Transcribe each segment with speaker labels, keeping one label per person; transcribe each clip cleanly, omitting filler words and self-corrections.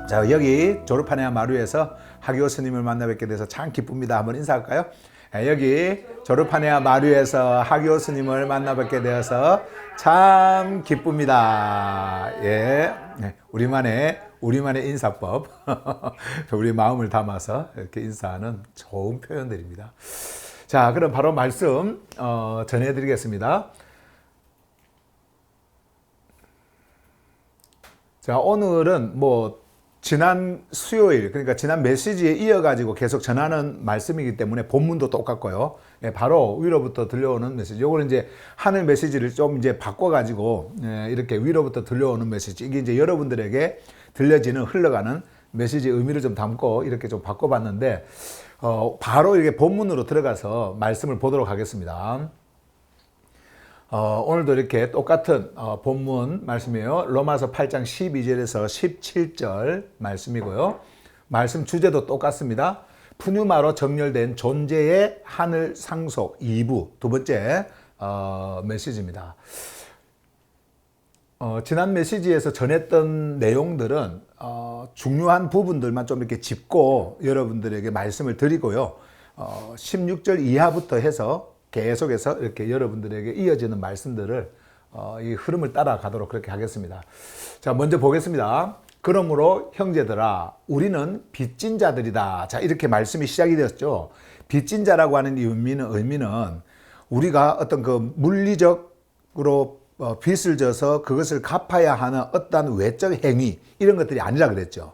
Speaker 1: 자, 여기 졸업한 마루에서 하기호 스님을 만나 뵙게 돼서 참 기쁩니다. 한번 인사할까요? 여기 졸업한 마루에서 하기호 스님을 만나 뵙게 되어서 참 기쁩니다. 예, 우리만의 인사법, 우리 마음을 담아서 이렇게 인사하는 좋은 표현들입니다. 자, 그럼 바로 말씀 전해드리겠습니다. 자, 오늘은 지난 수요일, 그러니까 지난 메시지에 이어가지고 계속 전하는 말씀이기 때문에 본문도 똑같고요. 바로 위로부터 들려오는 메시지. 요거는 이제 하늘 메시지를 좀 이제 바꿔가지고 이렇게 위로부터 들려오는 메시지. 이게 이제 여러분들에게 들려지는 흘러가는 메시지 의미를 좀 담고 이렇게 좀 바꿔봤는데, 바로 이렇게 본문으로 들어가서 말씀을 보도록 하겠습니다. 오늘도 이렇게 똑같은 본문 말씀이에요. 로마서 8장 12절에서 17절 말씀이고요. 말씀 주제도 똑같습니다. 푸뉴마로 정렬된 존재의 하늘 상속 2부 두 번째 메시지입니다. 지난 메시지에서 전했던 내용들은 중요한 부분들만 좀 이렇게 짚고 여러분들에게 말씀을 드리고요. 16절 이하부터 해서 계속해서 이렇게 여러분들에게 이어지는 말씀들을 이 흐름을 따라가도록 그렇게 하겠습니다. 자, 먼저 보겠습니다. 그러므로 형제들아, 우리는 빚진 자들이다. 자, 이렇게 말씀이 시작이 되었죠. 빚진 자라고 하는 의미는 우리가 어떤 그 물리적으로 빚을 져서 그것을 갚아야 하는 어떤 외적 행위, 이런 것들이 아니라 그랬죠.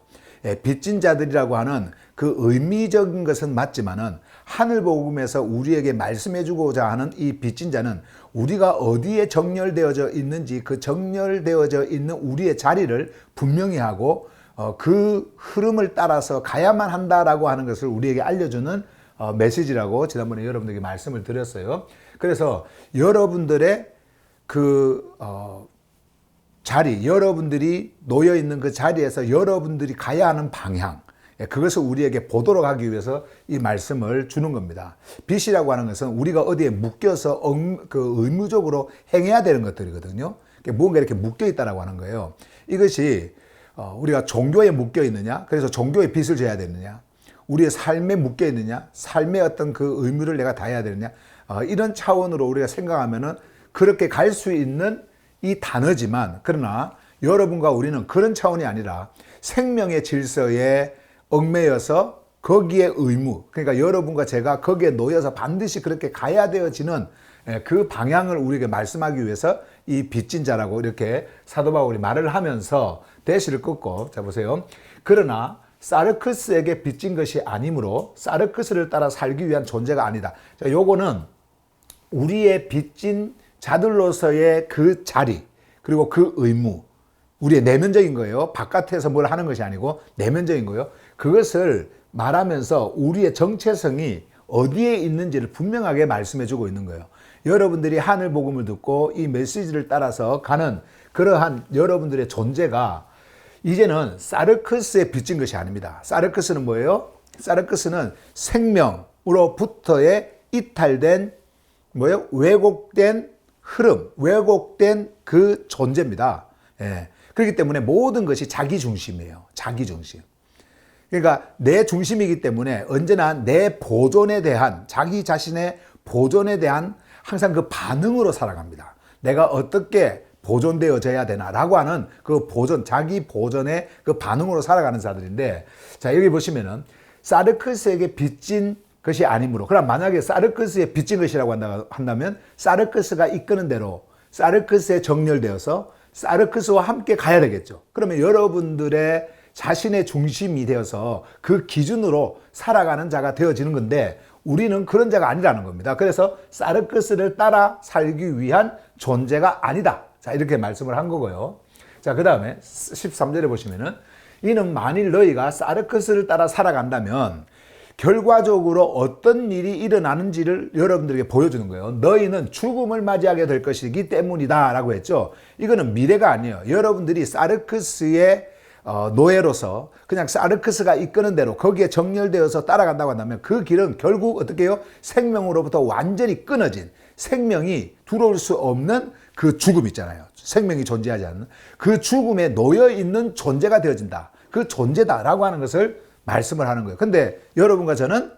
Speaker 1: 빚진 자들이라고 하는 그 의미적인 것은 맞지만은 하늘 복음에서 우리에게 말씀해 주고자 하는 이 빚진 자는 우리가 어디에 정렬되어져 있는지 그 정렬되어져 있는 우리의 자리를 분명히 하고 그 흐름을 따라서 가야만 한다라고 하는 것을 우리에게 알려주는 메시지라고 지난번에 여러분들에게 말씀을 드렸어요. 그래서 여러분들의 그 자리, 여러분들이 놓여 있는 그 자리에서 여러분들이 가야 하는 방향, 그것을 우리에게 보도록 하기 위해서 이 말씀을 주는 겁니다. 빚이라고 하는 것은 우리가 어디에 묶여서 의무적으로 행해야 되는 것들이거든요. 무언가 이렇게 묶여 있다라고 하는 거예요. 이것이 우리가 종교에 묶여 있느냐, 그래서 종교에 빚을 져야 되느냐, 우리의 삶에 묶여 있느냐, 삶의 어떤 그 의무를 내가 다해야 되느냐, 이런 차원으로 우리가 생각하면은 그렇게 갈 수 있는 이 단어지만, 그러나 여러분과 우리는 그런 차원이 아니라 생명의 질서에 얽매여서 거기에 의무, 그러니까 여러분과 제가 거기에 놓여서 반드시 그렇게 가야 되어지는 그 방향을 우리에게 말씀하기 위해서 이 빚진 자라고 이렇게 사도 바울이 말을 하면서 대시를 끊고, 자 보세요. 그러나 사르크스에게 빚진 것이 아니므로 사르크스를 따라 살기 위한 존재가 아니다. 자, 요거는 우리의 빚진 자들로서의 그 자리, 그리고 그 의무, 우리의 내면적인 거예요. 바깥에서 뭘 하는 것이 아니고 내면적인 거예요. 그것을 말하면서 우리의 정체성이 어디에 있는지를 분명하게 말씀해 주고 있는 거예요. 여러분들이 하늘 복음을 듣고 이 메시지를 따라서 가는 그러한 여러분들의 존재가 이제는 사르크스에 빚진 것이 아닙니다. 사르크스는 뭐예요? 사르크스는 생명으로부터의 이탈된 왜곡된 흐름, 왜곡된 그 존재입니다. 그렇기 때문에 모든 것이 자기 중심이에요. 자기 중심. 그러니까 내 중심이기 때문에 언제나 내 보존에 대한, 자기 자신의 보존에 대한 항상 그 반응으로 살아갑니다. 내가 어떻게 보존되어져야 되나라고 하는 그 보존, 자기 보존의 그 반응으로 살아가는 자들인데, 자, 여기 보시면은 사르크스에게 빚진 것이 아니므로, 그럼 만약에 사르크스에 빚진 것이라고 한다면 사르크스가 이끄는 대로 사르크스에 정렬되어서 사르크스와 함께 가야 되겠죠. 그러면 여러분들의 자신의 중심이 되어서 그 기준으로 살아가는 자가 되어지는 건데, 우리는 그런 자가 아니라는 겁니다. 그래서 사르크스를 따라 살기 위한 존재가 아니다. 자, 이렇게 말씀을 한 거고요. 자, 그 다음에 13절에 보시면은, 이는 만일 너희가 사르크스를 따라 살아간다면 결과적으로 어떤 일이 일어나는지를 여러분들에게 보여주는 거예요. 너희는 죽음을 맞이하게 될 것이기 때문이다 라고 했죠. 이거는 미래가 아니에요. 여러분들이 사르크스의 노예로서 그냥 사르크스가 이끄는 대로 거기에 정렬되어서 따라간다고 한다면 그 길은 결국 어떻게 해요? 생명으로부터 완전히 끊어진, 생명이 들어올 수 없는 그 죽음 있잖아요. 생명이 존재하지 않는 그 죽음에 놓여 있는 존재가 되어진다. 그 존재다라고 하는 것을 말씀을 하는 거예요. 근데 여러분과 저는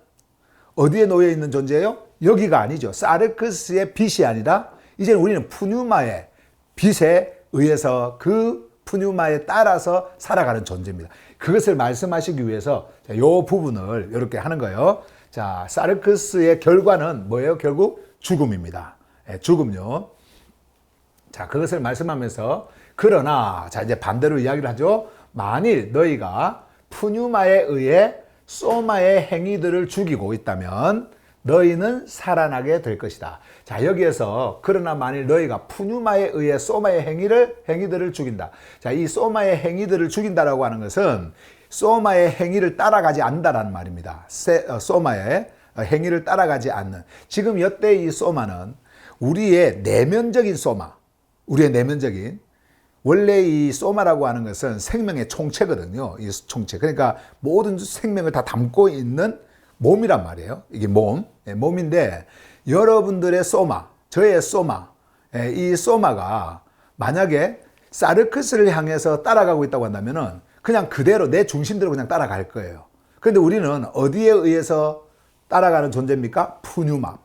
Speaker 1: 어디에 놓여 있는 존재예요? 여기가 아니죠. 사르크스의 빛이 아니라 이제는 우리는 푸뉴마의 빛에 의해서 그 푸뉴마에 따라서 살아가는 존재입니다. 그것을 말씀하시기 위해서 이 부분을 이렇게 하는 거예요. 자, 사르크스의 결과는 뭐예요? 결국 죽음입니다. 죽음요. 자, 그것을 말씀하면서 그러나 자 이제 반대로 이야기를 하죠. 만일 너희가 푸뉴마에 의해 소마의 행위들을 죽이고 있다면 너희는 살아나게 될 것이다. 자, 여기에서 그러나 만일 너희가 푸뉴마에 의해 소마의 행위들을 죽인다. 자, 이 소마의 행위들을 죽인다라고 하는 것은 소마의 행위를 따라가지 않는다라는 말입니다. 소마의 행위를 따라가지 않는. 지금 이때 이 소마는 우리의 내면적인 소마, 우리의 내면적인 원래 이 소마라고 하는 것은 생명의 총체거든요. 이 총체. 그러니까 모든 생명을 다 담고 있는 몸이란 말이에요. 이게 몸인데 여러분들의 소마, 저의 소마, 이 소마가 만약에 사르크스를 향해서 따라가고 있다고 한다면은 그냥 그대로 내 중심대로 그냥 따라갈 거예요. 그런데 우리는 어디에 의해서 따라가는 존재입니까?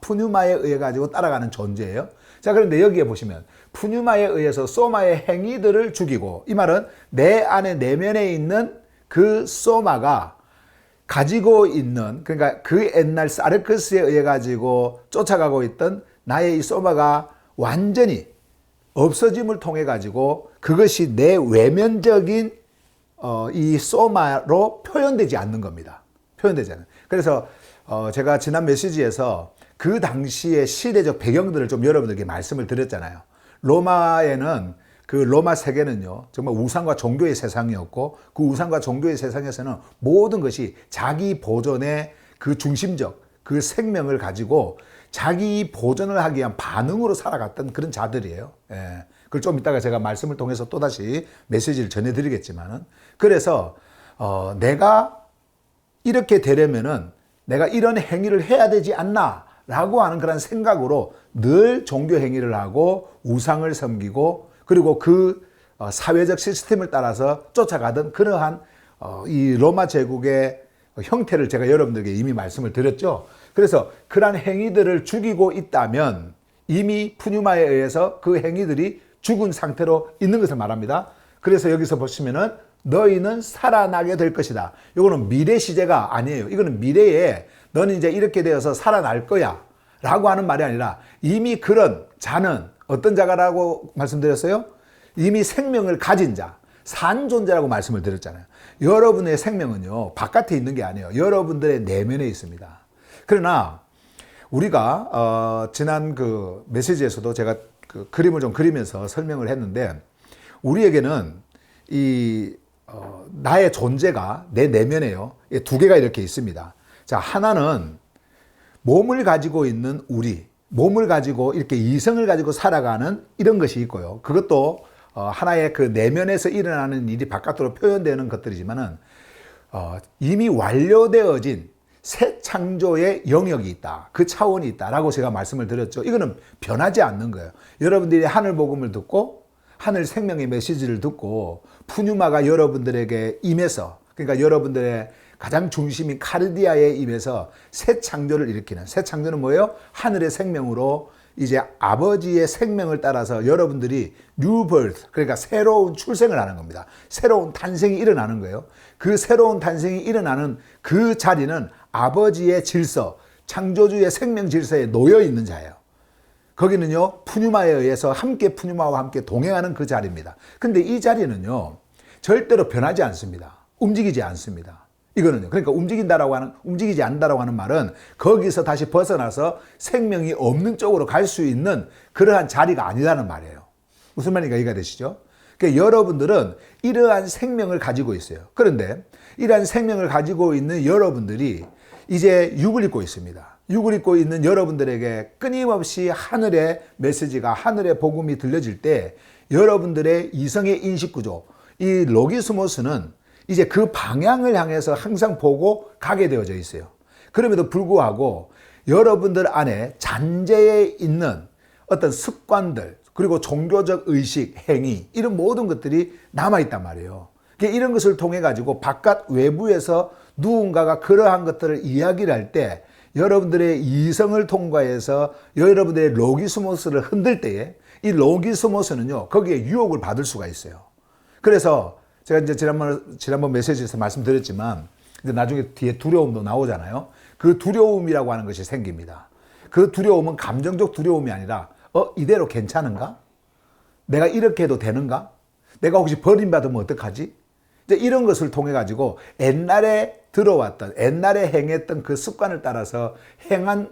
Speaker 1: 푸뉴마에 의해 가지고 따라가는 존재예요. 자, 그런데 여기에 보시면 푸뉴마에 의해서 소마의 행위들을 죽이고, 이 말은 내 안에 내면에 있는 그 소마가 가지고 있는, 그러니까 그 옛날 사르크스에 의해 가지고 쫓아가고 있던 나의 이 소마가 완전히 없어짐을 통해 가지고 그것이 내 외면적인 이 소마로 표현되지 않는 겁니다. 표현되지 않는. 그래서 제가 지난 메시지에서 그 당시의 시대적 배경들을 좀 여러분들에게 말씀을 드렸잖아요. 로마에는 그 로마 세계는요, 정말 우상과 종교의 세상이었고, 그 우상과 종교의 세상에서는 모든 것이 자기 보존의 그 중심적, 그 생명을 가지고 자기 보존을 하기 위한 반응으로 살아갔던 그런 자들이에요. 예. 그걸 좀 이따가 제가 말씀을 통해서 또다시 메시지를 전해드리겠지만은, 그래서 내가 이렇게 되려면은 내가 이런 행위를 해야 되지 않나 라고 하는 그런 생각으로 늘 종교 행위를 하고 우상을 섬기고, 그리고 그 사회적 시스템을 따라서 쫓아가던 그러한 이 로마 제국의 형태를 제가 여러분들에게 이미 말씀을 드렸죠. 그래서 그러한 행위들을 죽이고 있다면 이미 푸뉴마에 의해서 그 행위들이 죽은 상태로 있는 것을 말합니다. 그래서 여기서 보시면은 너희는 살아나게 될 것이다. 이거는 미래 시제가 아니에요. 이거는 미래에 너는 이제 이렇게 되어서 살아날 거야 라고 하는 말이 아니라 이미 그런 자는 어떤 자가라고 말씀드렸어요? 이미 생명을 가진 자, 산 존재라고 말씀을 드렸잖아요. 여러분의 생명은요, 바깥에 있는 게 아니에요. 여러분들의 내면에 있습니다. 그러나 우리가 지난 그 메시지에서도 제가 그 그림을 좀 그리면서 설명을 했는데, 우리에게는 이 나의 존재가 내 내면에요, 두 개가 이렇게 있습니다. 자, 하나는 몸을 가지고 있는 몸을 가지고 이렇게 이성을 가지고 살아가는 이런 것이 있고요. 그것도 하나의 그 내면에서 일어나는 일이 바깥으로 표현되는 것들이지만은 이미 완료되어진 새 창조의 영역이 있다. 그 차원이 있다라고 제가 말씀을 드렸죠. 이거는 변하지 않는 거예요. 여러분들이 하늘 복음을 듣고 하늘 생명의 메시지를 듣고 푸뉴마가 여러분들에게 임해서, 그러니까 여러분들의 가장 중심인 카르디아에 임해서 새 창조를 일으키는, 새 창조는 뭐예요? 하늘의 생명으로 이제 아버지의 생명을 따라서 여러분들이 new birth, 그러니까 새로운 출생을 하는 겁니다. 새로운 탄생이 일어나는 거예요. 그 새로운 탄생이 일어나는 그 자리는 아버지의 질서, 창조주의 생명 질서에 놓여 있는 자예요. 거기는요, 푸뉴마에 의해서 함께 푸뉴마와 함께 동행하는 그 자리입니다. 근데 이 자리는요, 절대로 변하지 않습니다. 움직이지 않습니다. 이거는요. 그러니까 움직이지 않는다라고 하는 말은 거기서 다시 벗어나서 생명이 없는 쪽으로 갈 수 있는 그러한 자리가 아니라는 말이에요. 무슨 말인가 이해가 되시죠? 그러니까 여러분들은 이러한 생명을 가지고 있어요. 그런데 이러한 생명을 가지고 있는 여러분들이 이제 육을 입고 있습니다. 육을 입고 있는 여러분들에게 끊임없이 하늘의 메시지가, 하늘의 복음이 들려질 때 여러분들의 이성의 인식 구조, 이 로기스모스는 이제 그 방향을 향해서 항상 보고 가게 되어져 있어요. 그럼에도 불구하고 여러분들 안에 잔재에 있는 어떤 습관들, 그리고 종교적 의식, 행위, 이런 모든 것들이 남아있단 말이에요. 그러니까 이런 것을 통해 가지고 바깥 외부에서 누군가가 그러한 것들을 이야기를 할 때 여러분들의 이성을 통과해서 여러분들의 로기스모스를 흔들 때에 이 로기스모스는요, 거기에 유혹을 받을 수가 있어요. 그래서 제가 이제 지난번 메시지에서 말씀드렸지만 이제 나중에 뒤에 두려움도 나오잖아요. 그 두려움이라고 하는 것이 생깁니다. 그 두려움은 감정적 두려움이 아니라 이대로 괜찮은가? 내가 이렇게 해도 되는가? 내가 혹시 버림받으면 어떡하지? 이제 이런 것을 통해 가지고 옛날에 들어왔던, 옛날에 행했던 그 습관을 따라서 행하는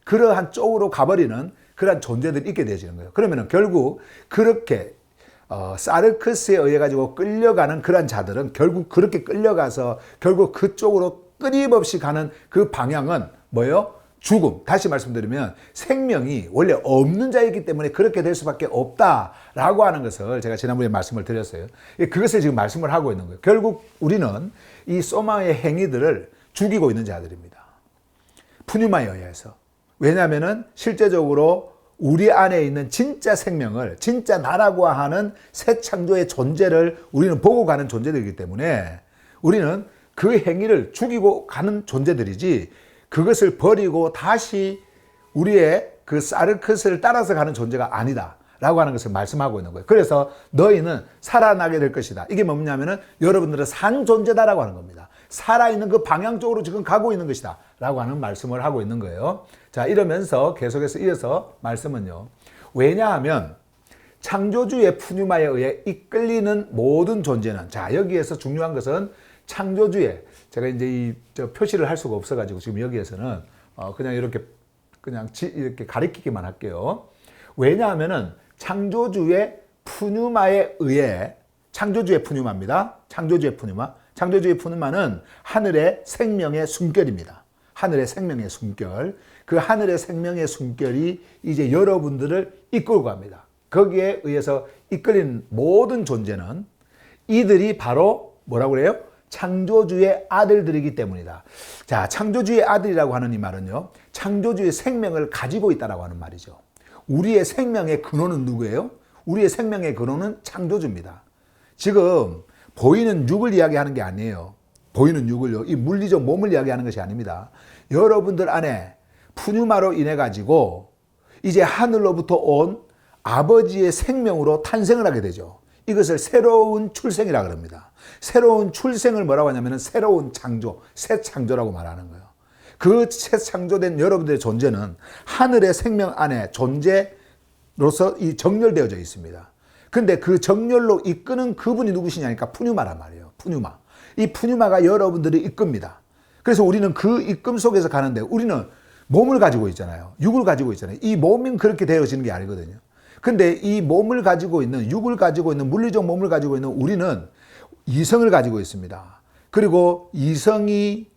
Speaker 1: 그러한 쪽으로 가버리는 그러한 존재들이 있게 되어지는 거예요. 그러면은 결국 그렇게 사르크스에 의해 가지고 끌려가는 그런 자들은 결국 그렇게 끌려가서 결국 그쪽으로 끊임없이 가는 그 방향은 뭐예요? 죽음. 다시 말씀드리면 생명이 원래 없는 자이기 때문에 그렇게 될 수밖에 없다라고 하는 것을 제가 지난번에 말씀을 드렸어요. 그것을 지금 말씀을 하고 있는 거예요. 결국 우리는 이 소마의 행위들을 죽이고 있는 자들입니다. 푸뉴마에 의해서. 왜냐하면은 실제적으로 우리 안에 있는 진짜 생명을, 진짜 나라고 하는 새 창조의 존재를 우리는 보고 가는 존재들이기 때문에 우리는 그 행위를 죽이고 가는 존재들이지 그것을 버리고 다시 우리의 그 사르크스를 따라서 가는 존재가 아니다 라고 하는 것을 말씀하고 있는 거예요. 그래서 너희는 살아나게 될 것이다. 이게 뭐냐면은 여러분들은 산 존재다라고 하는 겁니다. 살아있는 그 방향 쪽으로 지금 가고 있는 것이다 라고 하는 말씀을 하고 있는 거예요. 자, 이러면서 계속해서 이어서 말씀은요, 왜냐하면 창조주의 푸뉴마에 의해 이끌리는 모든 존재는, 자, 여기에서 중요한 것은 창조주의, 제가 이제 표시를 할 수가 없어가지고 지금 여기에서는 그냥 이렇게 가리키기만 할게요. 왜냐하면은 창조주의 푸뉴마에 의해, 창조주의 푸뉴마입니다. 창조주의 푸뉴마. 창조주의 푸뉴마는 하늘의 생명의 숨결입니다. 하늘의 생명의 숨결. 그 하늘의 생명의 숨결이 이제 여러분들을 이끌고 갑니다. 거기에 의해서 이끌린 모든 존재는 이들이 바로 뭐라고 그래요? 창조주의 아들들이기 때문이다. 자, 창조주의 아들이라고 하는 이 말은요, 창조주의 생명을 가지고 있다라고 하는 말이죠. 우리의 생명의 근원은 누구예요? 우리의 생명의 근원은 창조주입니다. 지금 보이는 육을 이야기하는 게 아니에요. 보이는 육을요, 이 물리적 몸을 이야기하는 것이 아닙니다. 여러분들 안에 푸뉴마로 인해 가지고 이제 하늘로부터 온 아버지의 생명으로 탄생을 하게 되죠. 이것을 새로운 출생이라고 합니다. 새로운 출생을 뭐라고 하냐면 새로운 창조, 새 창조라고 말하는 거예요. 그 새 창조된 여러분들의 존재는 하늘의 생명 안에 존재로서 이 정렬되어져 있습니다. 근데 그 정렬로 이끄는 그분이 누구시냐니까 푸뉴마란 말이에요. 푸뉴마. 이 푸뉴마가 여러분들을 이끕니다. 그래서 우리는 그 이끌 속에서 가는데 우리는 몸을 가지고 있잖아요. 육을 가지고 있잖아요. 이 몸이 그렇게 되어지는 게 아니거든요. 근데 이 몸을 가지고 있는, 육을 가지고 있는, 물리적 몸을 가지고 있는 우리는 이성을 가지고 있습니다. 그리고 이성이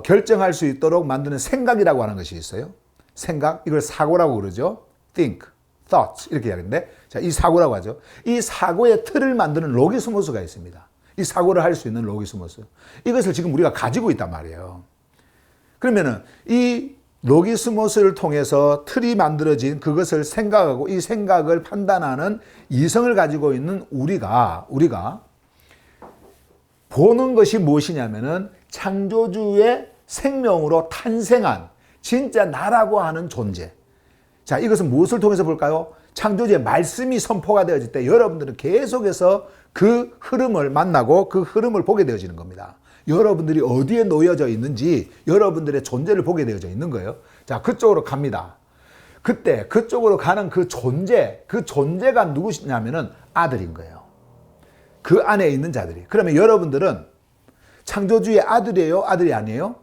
Speaker 1: 결정할 수 있도록 만드는 생각이라고 하는 것이 있어요. 생각, 이걸 사고라고 그러죠. think, thoughts 이렇게 이야기하는데, 자, 이 사고라고 하죠. 이 사고의 틀을 만드는 로기스모스가 있습니다. 이 사고를 할 수 있는 로기스모스. 이것을 지금 우리가 가지고 있단 말이에요. 그러면은 이 로기스모스를 통해서 틀이 만들어진 그것을 생각하고 이 생각을 판단하는 이성을 가지고 있는 우리가 보는 것이 무엇이냐면은 창조주의 생명으로 탄생한 진짜 나라고 하는 존재. 자, 이것은 무엇을 통해서 볼까요? 창조주의 말씀이 선포가 되어질 때 여러분들은 계속해서 그 흐름을 만나고 그 흐름을 보게 되어지는 겁니다. 여러분들이 어디에 놓여져 있는지 여러분들의 존재를 보게 되어져 있는 거예요. 자, 그쪽으로 갑니다. 그때 그쪽으로 가는 그 존재가 누구시냐면은 아들인 거예요. 그 안에 있는 자들이. 그러면 여러분들은 창조주의 아들이에요? 아들이 아니에요?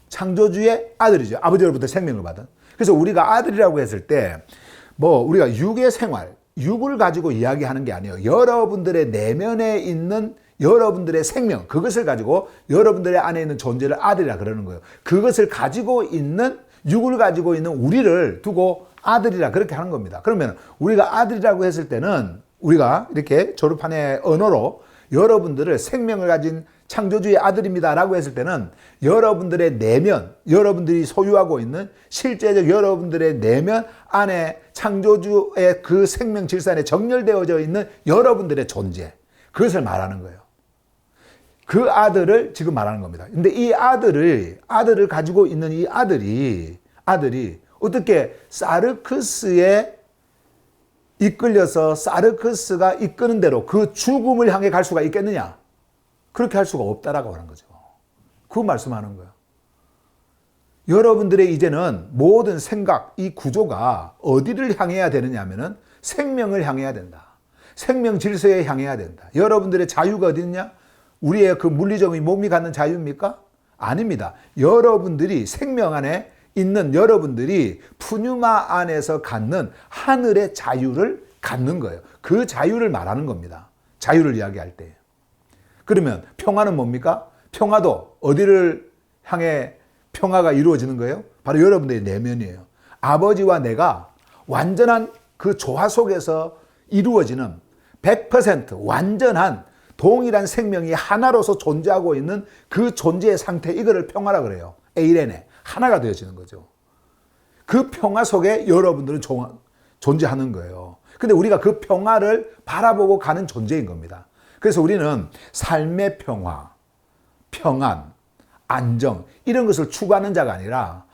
Speaker 1: 창조주의 아들이죠. 아버지로부터 생명을 받은. 그래서 우리가 아들이라고 했을 때 우리가 육의 생활, 육을 가지고 이야기하는 게 아니에요. 여러분들의 내면에 있는 여러분들의 생명, 그것을 가지고 여러분들의 안에 있는 존재를 아들이라 그러는 거예요. 그것을 가지고 있는, 육을 가지고 있는 우리를 두고 아들이라 그렇게 하는 겁니다. 그러면 우리가 아들이라고 했을 때는 우리가 이렇게 조르판의 언어로 여러분들을 생명을 가진 창조주의 아들입니다 라고 했을 때는 여러분들의 내면, 여러분들이 소유하고 있는 실제적 여러분들의 내면 안에 창조주의 그 생명 질서 안에 정렬되어져 있는 여러분들의 존재, 그것을 말하는 거예요. 그 아들을 지금 말하는 겁니다. 근데 이 아들을 가지고 있는 이 아들이 어떻게 사르크스에 이끌려서 사르크스가 이끄는 대로 그 죽음을 향해 갈 수가 있겠느냐? 그렇게 할 수가 없다라고 하는 거죠. 그 말씀하는 거예요. 여러분들의 이제는 모든 생각, 이 구조가 어디를 향해야 되느냐 하면은 생명을 향해야 된다. 생명 질서에 향해야 된다. 여러분들의 자유가 어디 있냐? 우리의 그 물리적인 몸이 갖는 자유입니까? 아닙니다. 여러분들이 생명 안에 있는 여러분들이 푸뉴마 안에서 갖는 하늘의 자유를 갖는 거예요. 그 자유를 말하는 겁니다. 자유를 이야기할 때. 그러면 평화는 뭡니까? 평화도 어디를 향해 평화가 이루어지는 거예요? 바로 여러분들의 내면이에요. 아버지와 내가 완전한 그 조화 속에서 이루어지는 100% 완전한 동일한 생명이 하나로서 존재하고 있는 그 존재의 상태, 이거를 평화라 그래요. 에이레네. 하나가 되어지는 거죠. 그 평화 속에 여러분들은 존재하는 거예요. 근데 우리가 그 평화를 바라보고 가는 존재인 겁니다. 그래서 우리는 삶의 평화, 평안, 안정 이런 것을 추구하는 자가 아니라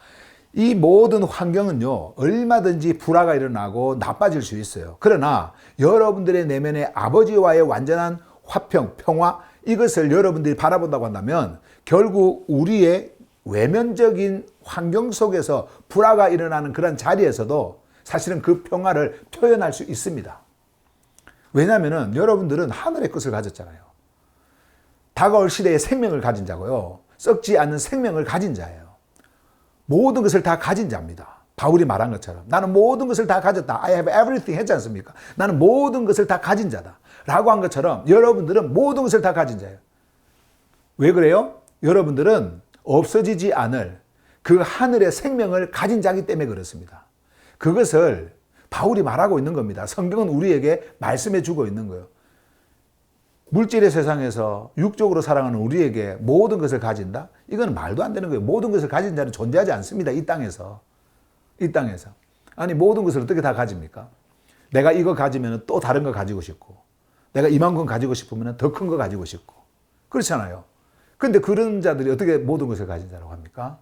Speaker 1: 이 모든 환경은요 얼마든지 불화가 일어나고 나빠질 수 있어요. 그러나 여러분들의 내면의 아버지와의 완전한 화평, 평화 이것을 여러분들이 바라본다고 한다면 결국 우리의 외면적인 환경 속에서 불화가 일어나는 그런 자리에서도 사실은 그 평화를 표현할 수 있습니다. 왜냐하면 여러분들은 하늘의 것을 가졌잖아요. 다가올 시대에 생명을 가진 자고요. 썩지 않는 생명을 가진 자예요. 모든 것을 다 가진 자입니다. 바울이 말한 것처럼 나는 모든 것을 다 가졌다. I have everything 했지 않습니까? 나는 모든 것을 다 가진 자다. 라고 한 것처럼 여러분들은 모든 것을 다 가진 자예요. 왜 그래요? 여러분들은 없어지지 않을 그 하늘의 생명을 가진 자이기 때문에 그렇습니다. 그것을 바울이 말하고 있는 겁니다. 성경은 우리에게 말씀해 주고 있는 거예요. 물질의 세상에서 육적으로 살아가는 우리에게 모든 것을 가진다? 이건 말도 안 되는 거예요. 모든 것을 가진 자는 존재하지 않습니다. 이 땅에서. 아니 모든 것을 어떻게 다 가집니까? 내가 이거 가지면 또 다른 거 가지고 싶고 내가 이만큼 가지고 싶으면 더 큰 거 가지고 싶고 그렇잖아요. 근데 그런 자들이 어떻게 모든 것을 가진 자라고 합니까?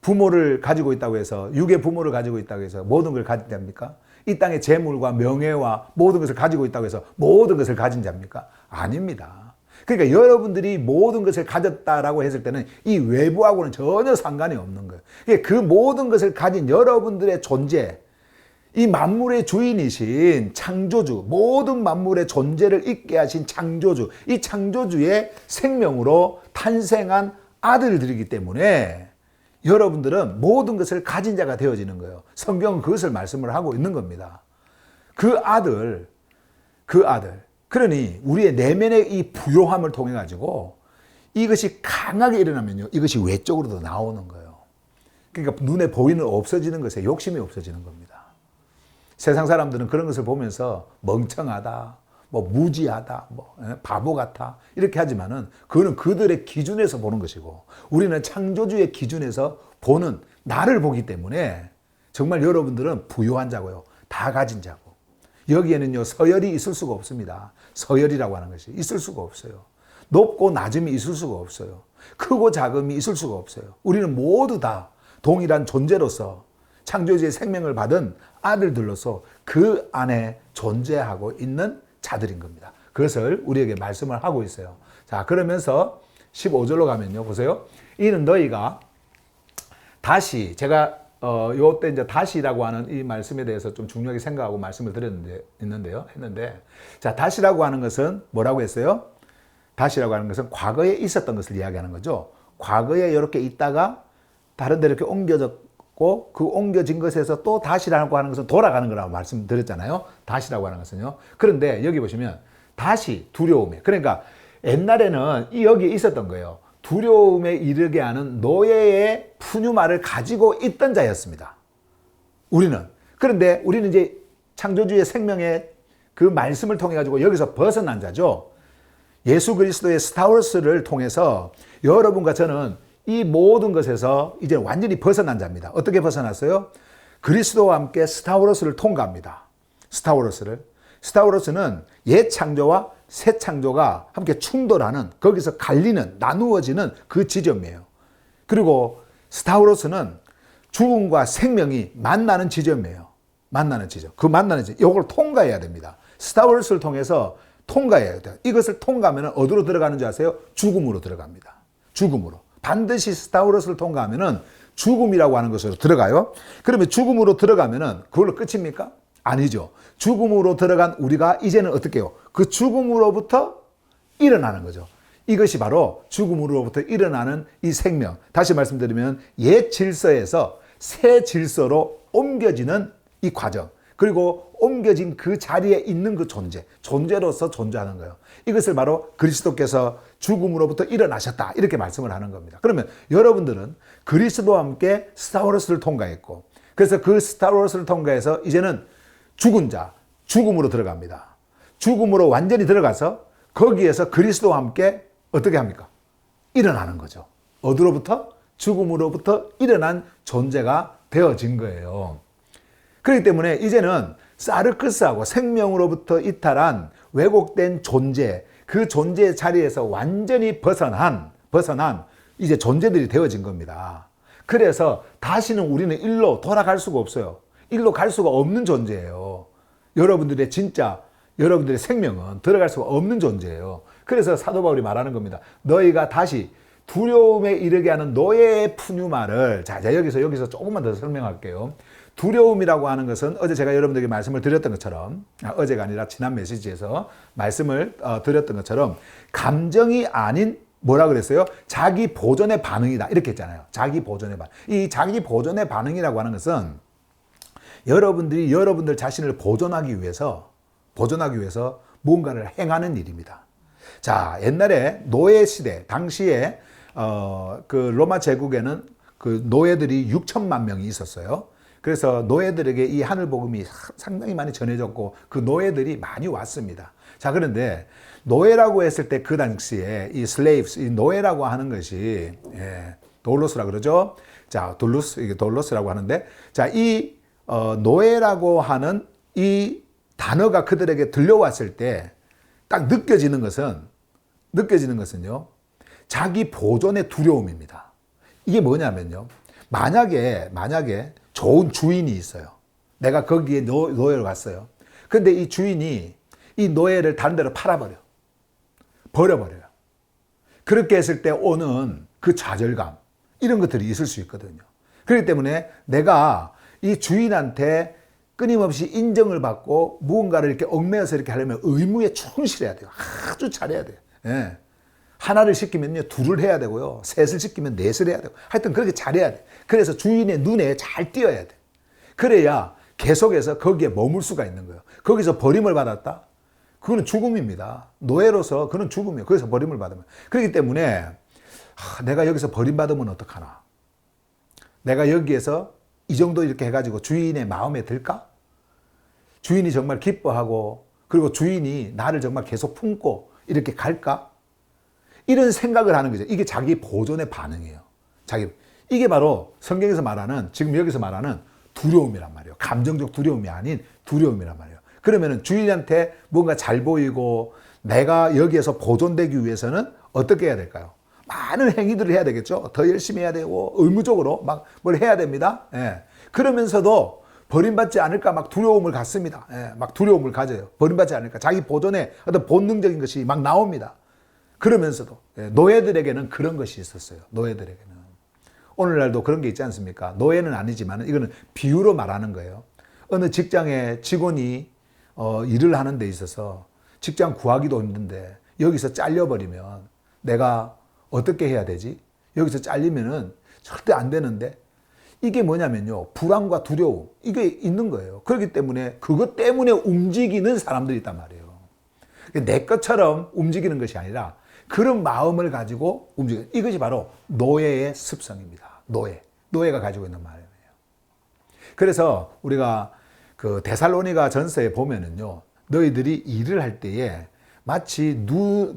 Speaker 1: 부모를 가지고 있다고 해서 육의 부모를 가지고 있다고 해서 모든 걸 가진 자입니까? 이 땅의 재물과 명예와 모든 것을 가지고 있다고 해서 모든 것을 가진 자입니까? 아닙니다. 그러니까 여러분들이 모든 것을 가졌다라고 했을 때는 이 외부하고는 전혀 상관이 없는 거예요. 그 모든 것을 가진 여러분들의 존재, 이 만물의 주인이신 창조주, 모든 만물의 존재를 있게 하신 창조주, 이 창조주의 생명으로 탄생한 아들들이기 때문에 여러분들은 모든 것을 가진 자가 되어지는 거예요. 성경은 그것을 말씀을 하고 있는 겁니다. 그 아들. 그러니 우리의 내면의 이 부요함을 통해 가지고 이것이 강하게 일어나면요, 이것이 외적으로도 나오는 거예요. 그러니까 눈에 보이는 없어지는 것에 욕심이 없어지는 겁니다. 세상 사람들은 그런 것을 보면서 멍청하다, 무지하다, 바보 같아 이렇게 하지만은 그거는 그들의 기준에서 보는 것이고 우리는 창조주의 기준에서 보는 나를 보기 때문에 정말 여러분들은 부요한 자고요. 다 가진 자고. 여기에는요 서열이 있을 수가 없습니다. 서열이라고 하는 것이 있을 수가 없어요. 높고 낮음이 있을 수가 없어요. 크고 작음이 있을 수가 없어요. 우리는 모두 다 동일한 존재로서 창조주의 생명을 받은 아들들로서 그 안에 존재하고 있는 자들인 겁니다. 그것을 우리에게 말씀을 하고 있어요. 자, 그러면서 15절로 가면요. 보세요. 이는 너희가 다시, 제가 요때 이제 다시라고 하는 이 말씀에 대해서 좀 중요하게 생각하고 말씀을 했는데, 자, 다시라고 하는 것은 뭐라고 했어요? 다시라고 하는 것은 과거에 있었던 것을 이야기하는 거죠. 과거에 이렇게 있다가 다른 데 이렇게 옮겨졌고 그 옮겨진 것에서 또 다시라고 하는 것은 돌아가는 거라고 말씀드렸잖아요. 다시라고 하는 것은요. 그런데 여기 보시면 다시 두려움에, 그러니까 옛날에는 여기에 있었던 거예요. 두려움에 이르게 하는 노예의 푸뉴마를 가지고 있던 자였습니다. 우리는. 그런데 우리는 이제 창조주의 생명의 그 말씀을 통해 가지고 여기서 벗어난 자죠. 예수 그리스도의 스타워스를 통해서 여러분과 저는 이 모든 것에서 이제 완전히 벗어난 자입니다. 어떻게 벗어났어요? 그리스도와 함께 스타워스를 통과합니다. 스타워스는 옛 창조와 새 창조가 함께 충돌하는, 거기서 갈리는, 나누어지는 그 지점이에요. 그리고 스타워로스는 죽음과 생명이 만나는 지점이에요. 만나는 지점. 그 만나는 지점. 이걸 통과해야 됩니다. 스타워로스를 통해서 통과해야 돼요. 이것을 통과하면 어디로 들어가는 줄 아세요? 죽음으로 들어갑니다. 죽음으로. 반드시 스타워로스를 통과하면 죽음이라고 하는 것으로 들어가요. 그러면 죽음으로 들어가면 그걸로 끝입니까? 아니죠. 죽음으로 들어간 우리가 이제는 어떻게 해요? 그 죽음으로부터 일어나는 거죠. 이것이 바로 죽음으로부터 일어나는 이 생명. 다시 말씀드리면 옛 질서에서 새 질서로 옮겨지는 이 과정. 그리고 옮겨진 그 자리에 있는 그 존재로서 존재하는 거예요. 이것을 바로 그리스도께서 죽음으로부터 일어나셨다, 이렇게 말씀을 하는 겁니다. 그러면 여러분들은 그리스도와 함께 스타워로스를 통과했고, 그래서 그 스타워로스를 통과해서 이제는 죽은 자, 죽음으로 들어갑니다. 죽음으로 완전히 들어가서 거기에서 그리스도와 함께 어떻게 합니까? 일어나는 거죠. 어디로부터? 죽음으로부터 일어난 존재가 되어진 거예요. 그렇기 때문에 이제는 사르크스하고 생명으로부터 이탈한 왜곡된 존재, 그 존재의 자리에서 완전히 벗어난 이제 존재들이 되어진 겁니다. 그래서 다시는 우리는 일로 돌아갈 수가 없어요. 일로 갈 수가 없는 존재예요. 여러분들의 생명은 들어갈 수가 없는 존재예요. 그래서 사도 바울이 말하는 겁니다. 너희가 다시 두려움에 이르게 하는 노예의 푸뉴마를, 자, 여기서 조금만 더 설명할게요. 두려움이라고 하는 것은 어제 제가 여러분들에게 말씀을 드렸던 것처럼, 어제가 아니라 지난 메시지에서 말씀을 드렸던 것처럼, 감정이 아닌 뭐라 그랬어요? 자기 보존의 반응이다, 이렇게 했잖아요. 자기 보존의 반응. 이 자기 보존의 반응이라고 하는 것은 여러분들이 여러분들 자신을 보존하기 위해서 무언가를 행하는 일입니다. 자, 옛날에 노예 시대 당시에 그 로마 제국에는 그 노예들이 6천만 명이 있었어요. 그래서 노예들에게 이 하늘 복음이 상당히 많이 전해졌고 그 노예들이 많이 왔습니다. 자, 그런데 노예라고 했을 때 그 당시에 이 slaves, 이 노예라고 하는 것이, 돌로스라 그러죠. 자, 이게 돌로스라고 하는데, 자, 이 노예라고 하는 이 단어가 그들에게 들려왔을 때 딱 느껴지는 것은요, 자기 보존의 두려움입니다. 이게 뭐냐면요, 만약에 좋은 주인이 있어요. 내가 거기에 노예로 갔어요. 근데 이 주인이 이 노예를 다른 데로 버려버려요. 그렇게 했을 때 오는 그 좌절감, 이런 것들이 있을 수 있거든요. 그렇기 때문에 내가 이 주인한테 끊임없이 인정을 받고 무언가를 이렇게 얽매여서 이렇게 하려면 의무에 충실해야 돼요. 아주 잘해야 돼요. 예. 하나를 시키면요, 둘을 해야 되고요. 셋을 시키면 넷을 해야 되고. 하여튼 그렇게 잘해야 돼. 그래서 주인의 눈에 잘 띄어야 돼. 그래야 계속해서 거기에 머물 수가 있는 거예요. 거기서 버림을 받았다? 그거는 죽음입니다. 노예로서 그는 죽음이에요. 거기서 버림을 받으면. 그렇기 때문에 내가 여기서 버림받으면 어떡하나? 내가 여기에서 이 정도 이렇게 해가지고 주인의 마음에 들까? 주인이 정말 기뻐하고, 그리고 주인이 나를 정말 계속 품고 이렇게 갈까? 이런 생각을 하는 거죠. 이게 자기 보존의 반응이에요. 이게 바로 성경에서 말하는, 지금 여기서 말하는 두려움이란 말이에요. 감정적 두려움이 아닌 두려움이란 말이에요. 그러면은 주인한테 뭔가 잘 보이고 내가 여기에서 보존되기 위해서는 어떻게 해야 될까요? 많은 행위들을 해야 되겠죠. 더 열심히 해야 되고 의무적으로 막 뭘 해야 됩니다. 예. 그러면서도 버림받지 않을까 막 두려움을 갖습니다. 예. 막 두려움을 가져요. 버림받지 않을까. 자기 보존의 어떤 본능적인 것이 막 나옵니다. 그러면서도 노예들에게는 그런 것이 있었어요. 노예들에게는. 오늘날도 그런 게 있지 않습니까? 노예는 아니지만 이거는 비유로 말하는 거예요. 어느 직장의 직원이 일을 하는 데 있어서 직장 구하기도 힘든데 여기서 잘려버리면 내가 어떻게 해야 되지? 여기서 잘리면은 절대 안 되는데, 이게 뭐냐면요, 불안과 두려움, 이게 있는 거예요. 그렇기 때문에 그것 때문에 움직이는 사람들이 있단 말이에요. 내 것처럼 움직이는 것이 아니라 그런 마음을 가지고 움직이는, 이것이 바로 노예의 습성입니다. 노예가 가지고 있는 마음이에요. 그래서 우리가 그 데살로니가 전서에 보면은요, 너희들이 일을 할 때에 마치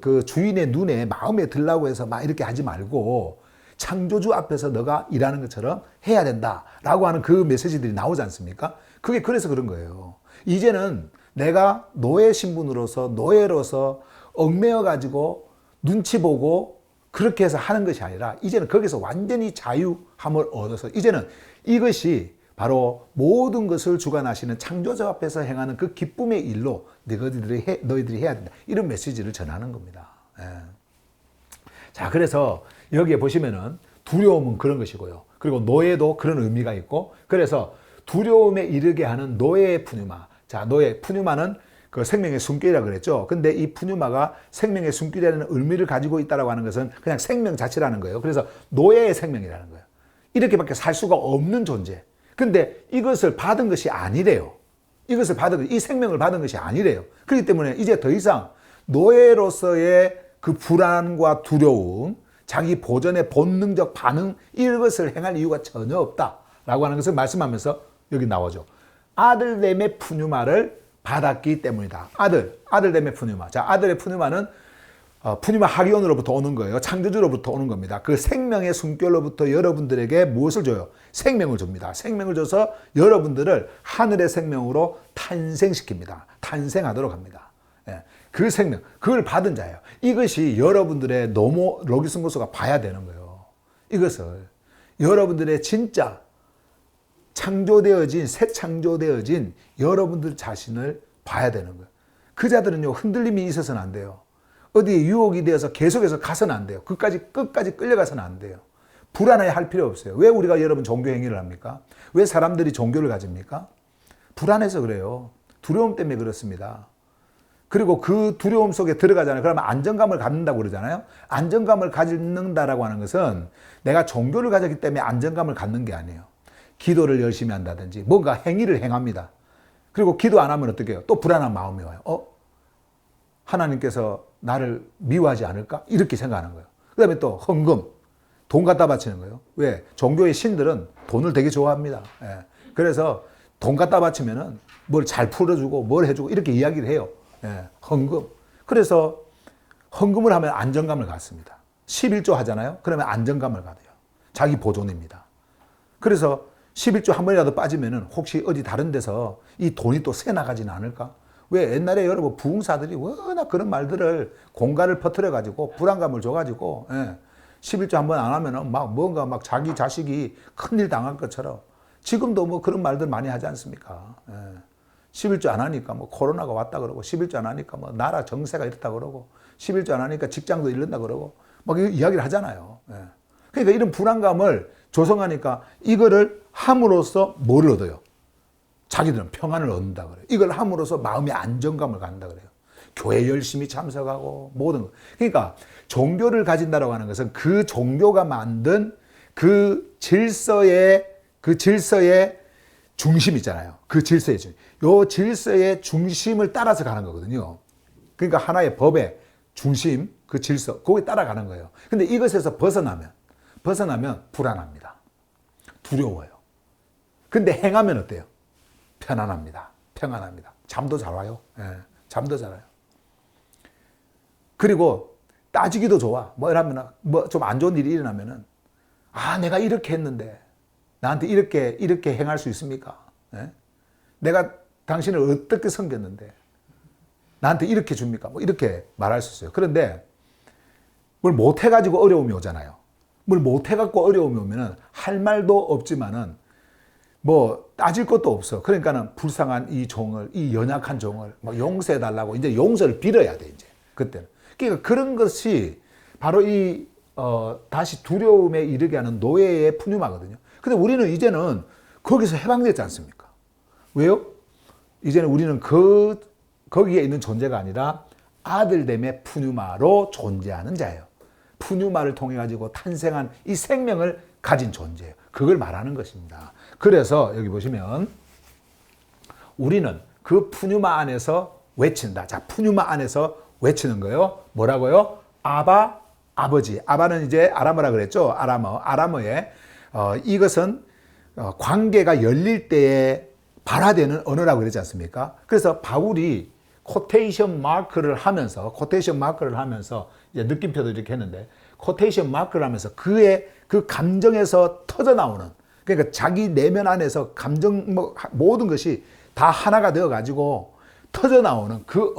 Speaker 1: 그 주인의 눈에 마음에 들라고 해서 막 이렇게 하지 말고 창조주 앞에서 너가 일하는 것처럼 해야 된다라고 하는 그 메시지들이 나오지 않습니까? 그게 그래서 그런 거예요. 이제는 내가 노예 신분으로서, 노예로서 얽매여 가지고 눈치 보고 그렇게 해서 하는 것이 아니라 이제는 거기서 완전히 자유함을 얻어서 이제는 이것이 바로 모든 것을 주관하시는 창조자 앞에서 행하는 그 기쁨의 일로 너희들이 해야 된다. 이런 메시지를 전하는 겁니다. 예. 자, 그래서 여기에 보시면은 두려움은 그런 것이고요. 그리고 노예도 그런 의미가 있고, 그래서 두려움에 이르게 하는 노예의 푸뉴마. 자, 노예, 푸뉴마는 그 생명의 숨결이라고 그랬죠. 근데 이 푸뉴마가 생명의 숨결이라는 의미를 가지고 있다라고 하는 것은 그냥 생명 자체라는 거예요. 그래서 노예의 생명이라는 거예요. 이렇게밖에 살 수가 없는 존재. 근데 이것을 받은 것이 아니래요. 이 생명을 받은 것이 아니래요. 그렇기 때문에 이제 더 이상 노예로서의 그 불안과 두려움, 자기 보전의 본능적 반응, 이것을 행할 이유가 전혀 없다라고 하는 것을 말씀하면서 여기 나오죠. 아들됨의 푸뉴마를 받았기 때문이다. 아들됨의 푸뉴마. 자, 아들의 푸뉴마는 푸뉴마 하기온으로부터 오는 거예요. 창조주로부터 오는 겁니다. 그 생명의 숨결로부터 여러분들에게 무엇을 줘요? 생명을 줍니다. 생명을 줘서 여러분들을 하늘의 생명으로 탄생시킵니다. 탄생하도록 합니다. 예, 그 생명, 그걸 받은 자예요. 이것이 여러분들의 로기스모스가 봐야 되는 거예요. 이것을 여러분들의 진짜 새 창조되어진 여러분들 자신을 봐야 되는 거예요. 그 자들은요, 흔들림이 있어서는 안 돼요. 어디에 유혹이 되어서 계속해서 가서는 안 돼요. 끝까지 끌려가서는 안 돼요. 불안해 할 필요 없어요. 왜 우리가 여러분 종교 행위를 합니까? 왜 사람들이 종교를 가집니까? 불안해서 그래요. 두려움 때문에 그렇습니다. 그리고 그 두려움 속에 들어가잖아요. 그러면 안정감을 갖는다고 그러잖아요. 안정감을 갖는다라고 하는 것은 내가 종교를 가졌기 때문에 안정감을 갖는 게 아니에요. 기도를 열심히 한다든지 뭔가 행위를 행합니다. 그리고 기도 안 하면 어떻게 해요? 또 불안한 마음이 와요. 하나님께서 나를 미워하지 않을까? 이렇게 생각하는 거예요. 그 다음에 또 헌금, 돈 갖다 바치는 거예요. 왜? 종교의 신들은 돈을 되게 좋아합니다. 예. 그래서 돈 갖다 바치면은 뭘 잘 풀어주고 뭘 해주고 이렇게 이야기를 해요. 예. 헌금. 그래서 헌금을 하면 안정감을 갖습니다. 11조 하잖아요. 그러면 안정감을 갖어요. 자기 보존입니다. 그래서 11조 한 번이라도 빠지면은 혹시 어디 다른 데서 이 돈이 또 새 나가지는 않을까? 왜? 옛날에 여러분 부흥사들이 워낙 그런 말들을 공간을 퍼뜨려가지고 불안감을 줘가지고 11조 한 번 안 하면은 뭔가 자기 자식이 큰일 당할 것처럼 지금도 뭐 그런 말들 많이 하지 않습니까? 11조 안 하니까 뭐 코로나가 왔다 그러고 11조 안 하니까 뭐 나라 정세가 이렇다 그러고 11조 안 하니까 직장도 잃는다 그러고 막 이야기를 하잖아요. 그러니까 이런 불안감을 조성하니까 이거를 함으로써 뭘 얻어요? 자기들은 평안을 얻는다 그래요. 이걸 함으로써 마음의 안정감을 갖는다 그래요. 교회 열심히 참석하고 모든 것. 그러니까 종교를 가진다라고 하는 것은 그 종교가 만든 그 질서의 중심 있잖아요. 그 질서의 중심. 요 질서의 중심을 따라서 가는 거거든요. 그러니까 하나의 법의 중심, 그 질서, 거기에 따라가는 거예요. 근데 이것에서 벗어나면 불안합니다. 두려워요. 근데 행하면 어때요? 편안합니다. 평안합니다. 잠도 잘 와요. 잠도 잘 와요. 그리고 따지기도 좋아. 이러면 좀 안 좋은 일이 일어나면은 내가 이렇게 했는데 나한테 이렇게 행할 수 있습니까? 내가 당신을 어떻게 섬겼는데 나한테 이렇게 줍니까? 이렇게 말할 수 있어요. 그런데 뭘 못해가지고 어려움이 오잖아요. 뭘 못해갖고 어려움이 오면은 할 말도 없지만은 따질 것도 없어. 그러니까는 불쌍한 이 연약한 종을 용서해달라고 이제 용서를 빌어야 돼, 이제. 그때는. 그러니까 그런 것이 바로 다시 두려움에 이르게 하는 노예의 푸뉴마거든요. 근데 우리는 이제는 거기서 해방됐지 않습니까? 왜요? 이제는 우리는 거기에 있는 존재가 아니라 아들됨의 푸뉴마로 존재하는 자예요. 푸뉴마를 통해 가지고 탄생한 이 생명을 가진 존재예요. 그걸 말하는 것입니다. 그래서 여기 보시면 우리는 그 푸뉴마 안에서 외친다. 자, 푸뉴마 안에서 외치는 거예요. 뭐라고요? 아바, 아버지. 아바는 이제 아람어라 그랬죠. 아람어에 이것은 관계가 열릴 때에 발화되는 언어라고 그러지 않습니까? 그래서 바울이 코테이션 마크를 하면서 이제 느낌표도 이렇게 했는데 코테이션 마크를 하면서 그의 그 감정에서 터져 나오는, 그러니까 자기 내면 안에서 감정 모든 것이 다 하나가 되어 가지고 터져 나오는 그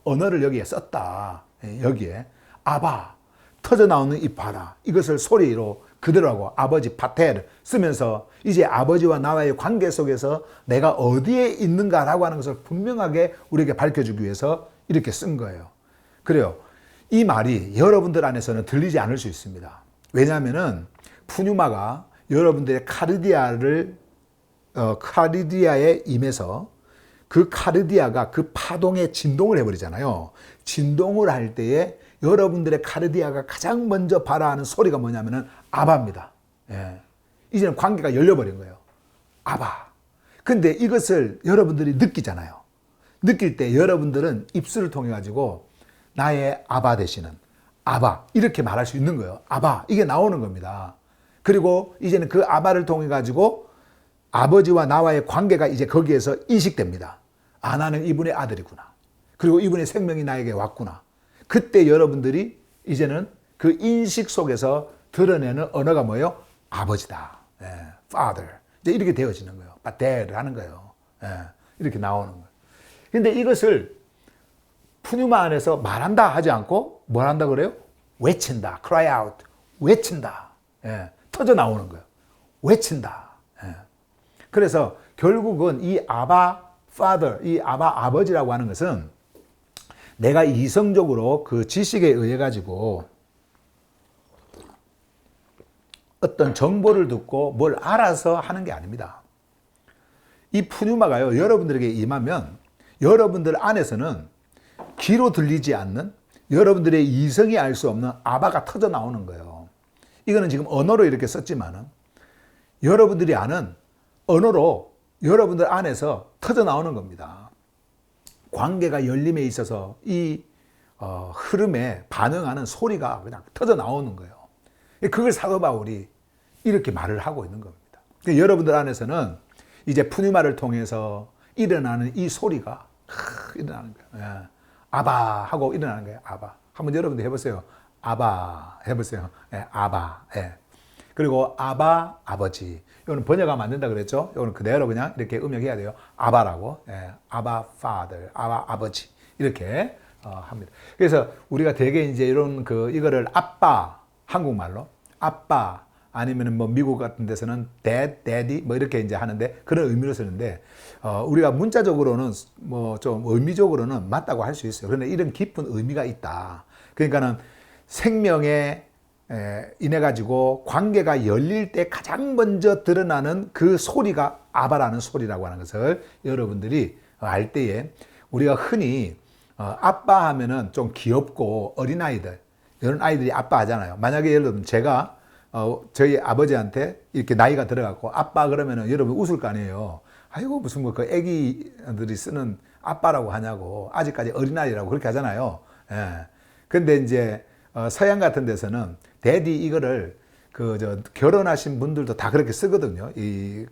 Speaker 1: 언어를 여기에 썼다. 여기에 아바 터져 나오는 이 바라 이것을 소리로 그대로 하고 아버지 파테를 쓰면서 이제 아버지와 나와의 관계 속에서 내가 어디에 있는가라고 하는 것을 분명하게 우리에게 밝혀주기 위해서 이렇게 쓴 거예요. 그래요. 이 말이 여러분들 안에서는 들리지 않을 수 있습니다. 왜냐하면은 푸뉴마가 여러분들의 카르디아에 임해서 그 카르디아가 그 파동에 진동을 해버리잖아요. 진동을 할 때에 여러분들의 카르디아가 가장 먼저 발화하는 소리가 뭐냐면은 아바입니다. 예. 이제는 관계가 열려버린 거예요. 아바. 근데 이것을 여러분들이 느끼잖아요. 느낄 때 여러분들은 입술을 통해 가지고 나의 아바 되시는 아바 이렇게 말할 수 있는 거예요. 아바 이게 나오는 겁니다. 그리고 이제는 그 아바를 통해 가지고 아버지와 나와의 관계가 이제 거기에서 인식됩니다. 아, 나는 이분의 아들이구나. 그리고 이분의 생명이 나에게 왔구나. 그때 여러분들이 이제는 그 인식 속에서 드러내는 언어가 뭐예요? 아버지다. 예, father. 이제 이렇게 되어지는 거예요. pater를 하는 거예요. 예, 이렇게 나오는 거예요. 근데 이것을 푸뉴마 안에서 말한다 하지 않고 뭘 한다 그래요? 외친다. cry out. 외친다. 예, 터져 나오는 거예요. 외친다. 예. 그래서 결국은 이 아바 father, 이 아바 아버지라고 하는 것은 내가 이성적으로 그 지식에 의해 가지고 어떤 정보를 듣고 뭘 알아서 하는 게 아닙니다. 이 푸뉴마가요, 여러분들에게 임하면 여러분들 안에서는 귀로 들리지 않는 여러분들의 이성이 알 수 없는 아바가 터져 나오는 거예요. 이거는 지금 언어로 이렇게 썼지만은 여러분들이 아는 언어로 여러분들 안에서 터져 나오는 겁니다. 관계가 열림에 있어서 이 흐름에 반응하는 소리가 그냥 터져 나오는 거예요. 그걸 사도 바울이 이렇게 말을 하고 있는 겁니다. 그러니까 여러분들 안에서는 이제 푸뉴마를 통해서 일어나는 이 소리가 일어나는 거예요. 예. 아바 하고 일어나는 거예요. 아바. 한번 여러분들 해보세요. 아바 해보세요. 예. 아바. 예. 그리고 아바 아버지. 이거는 번역하면 안 된다 그랬죠? 이거는 그대로 그냥 이렇게 음역해야 돼요. 아바라고. 예. 아바 father. 아바 아버지. 이렇게 합니다. 그래서 우리가 되게 이제 이런 이거를 아빠 한국말로 아빠 아니면 뭐 미국 같은 데서는 dad, daddy 뭐 이렇게 이제 하는데 그런 의미로 쓰는데 우리가 문자적으로는 뭐 좀 의미적으로는 맞다고 할 수 있어요. 그런데 이런 깊은 의미가 있다. 그러니까는 생명에 인해 가지고 관계가 열릴 때 가장 먼저 드러나는 그 소리가 아바라는 소리라고 하는 것을 여러분들이 알 때에 우리가 흔히 아빠 하면은 좀 귀엽고 어린아이들 이런 아이들이 아빠 하잖아요. 만약에 예를 들면 제가 저희 아버지한테 이렇게 나이가 들어갔고 아빠 그러면은 여러분 웃을 거 아니에요. 아이고 무슨 뭐 그 애기들이 쓰는 아빠라고 하냐고 아직까지 어린아이라고 그렇게 하잖아요. 예. 근데 이제 서양 같은 데서는 데디 이거를 결혼하신 분들도 다 그렇게 쓰거든요.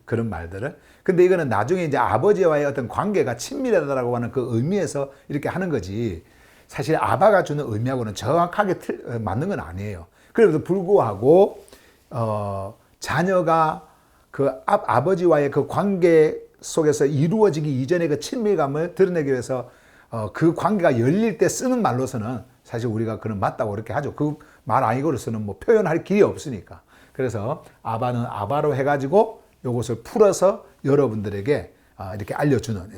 Speaker 1: 그런 말들을. 근데 이거는 나중에 이제 아버지와의 어떤 관계가 친밀하다라고 하는 그 의미에서 이렇게 하는 거지. 사실 아바가 주는 의미하고는 정확하게 맞는 건 아니에요. 그래도 불구하고 자녀가 그 아버지와의 그 관계 속에서 이루어지기 이전의 그 친밀감을 드러내기 위해서 그 관계가 열릴 때 쓰는 말로서는 사실 우리가 그는 맞다고 그렇게 하죠. 그 말 아니고로서는 뭐 표현할 길이 없으니까. 그래서 아바는 아바로 해가지고 이것을 풀어서 여러분들에게 이렇게 알려주는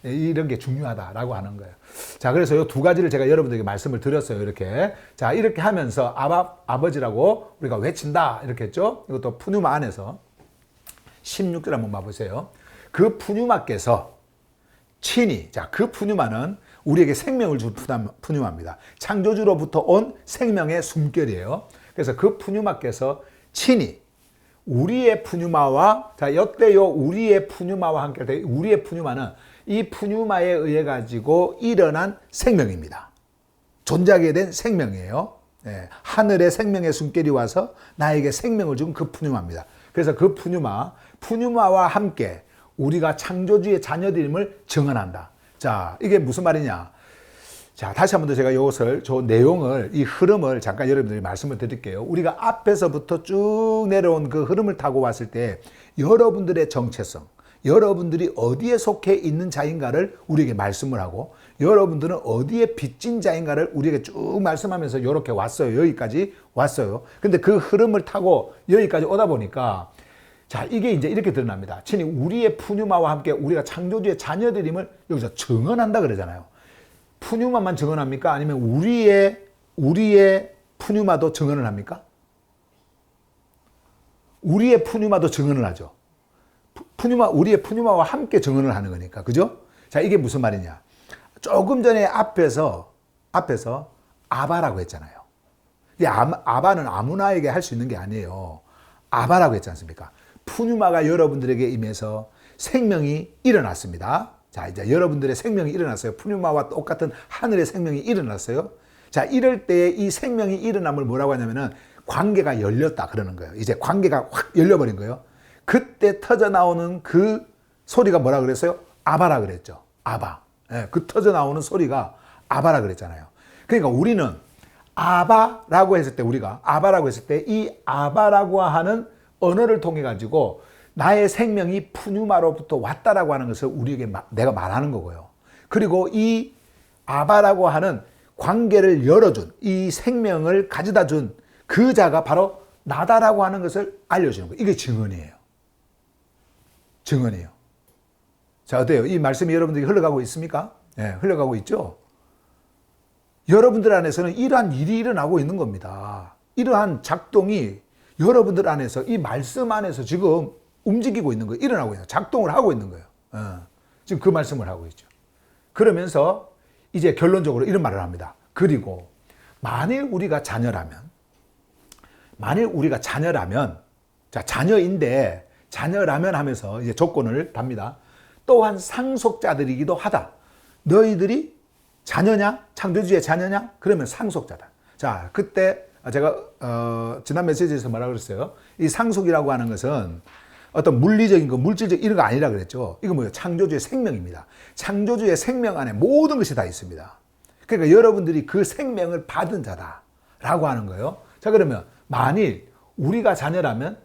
Speaker 1: 이런 게 중요하다라고 하는 거예요. 자, 그래서 이 두 가지를 제가 여러분들에게 말씀을 드렸어요. 이렇게. 자, 이렇게 하면서 아버지라고 우리가 외친다. 이렇게 했죠. 이것도 푸뉴마 안에서 16절 한번 봐보세요. 그 푸뉴마께서 친히, 자, 그 푸뉴마는 우리에게 생명을 준 푸뉴마입니다. 창조주로부터 온 생명의 숨결이에요. 그래서 그 푸뉴마께서 친히 우리의 푸뉴마와, 자, 이때요 우리의 푸뉴마와 함께 할 때 우리의 푸뉴마는 이 푸뉴마에 의해 가지고 일어난 생명입니다. 존재하게 된 생명이에요. 네. 하늘의 생명의 숨결이 와서 나에게 생명을 준 그 푸뉴마입니다. 그래서 그 푸뉴마와 함께 우리가 창조주의 자녀들임을 증언한다. 자, 이게 무슨 말이냐? 자, 다시 한 번 더 제가 이것을, 내용을, 이 흐름을 잠깐 여러분들이 말씀을 드릴게요. 우리가 앞에서부터 쭉 내려온 그 흐름을 타고 왔을 때 여러분들의 정체성, 여러분들이 어디에 속해 있는 자인가를 우리에게 말씀을 하고 여러분들은 어디에 빚진 자인가를 우리에게 쭉 말씀하면서 이렇게 왔어요. 여기까지 왔어요. 근데 그 흐름을 타고 여기까지 오다 보니까 자, 이게 이제 이렇게 드러납니다. 친히 우리의 푸뉴마와 함께 우리가 창조주의 자녀들임을 여기서 증언한다 그러잖아요. 푸뉴마만 증언합니까? 아니면 우리의 푸뉴마도 증언을 합니까? 우리의 푸뉴마도 증언을 하죠. 우리의 푸뉴마와 함께 증언을 하는 거니까. 그죠? 자, 이게 무슨 말이냐? 조금 전에 앞에서 아바라고 했잖아요. 이 아바는 아무나에게 할 수 있는 게 아니에요. 아바라고 했지 않습니까? 푸뉴마가 여러분들에게 임해서 생명이 일어났습니다. 자, 이제 여러분들의 생명이 일어났어요. 푸뉴마와 똑같은 하늘의 생명이 일어났어요. 자, 이럴 때 이 생명이 일어남을 뭐라고 하냐면은 관계가 열렸다 그러는 거예요. 이제 관계가 확 열려버린 거예요. 그때 터져 나오는 그 소리가 뭐라 그랬어요? 아바라 그랬죠. 아바. 예, 그 터져 나오는 소리가 아바라 그랬잖아요. 그러니까 우리는 아바라고 했을 때 이 아바라고 하는 언어를 통해 가지고 나의 생명이 푸뉴마로부터 왔다라고 하는 것을 우리에게 내가 말하는 거고요. 그리고 이 아바라고 하는 관계를 열어준 이 생명을 가져다 준 그 자가 바로 나다라고 하는 것을 알려주는 거예요. 이게 증언이에요. 증언이에요. 자, 어때요? 이 말씀이 여러분들에게 흘러가고 있습니까? 네, 흘러가고 있죠. 여러분들 안에서는 이러한 일이 일어나고 있는 겁니다. 이러한 작동이 여러분들 안에서 이 말씀 안에서 지금 움직이고 있는 거예요. 일어나고 있는 거예요. 작동을 하고 있는 거예요. 지금 그 말씀을 하고 있죠. 그러면서 이제 결론적으로 이런 말을 합니다. 그리고 만일 우리가 자녀라면 자, 자녀라면 하면서 이제 조건을 답니다. 또한 상속자들이기도 하다. 너희들이 자녀냐? 창조주의 자녀냐? 그러면 상속자다. 자, 그때 제가 지난 메시지에서 뭐라고 그랬어요? 이 상속이라고 하는 것은 어떤 물리적인 거, 물질적 이런 거 아니라 그랬죠. 이거 뭐예요? 창조주의 생명입니다. 창조주의 생명 안에 모든 것이 다 있습니다. 그러니까 여러분들이 그 생명을 받은 자다라고 하는 거예요. 자, 그러면 만일 우리가 자녀라면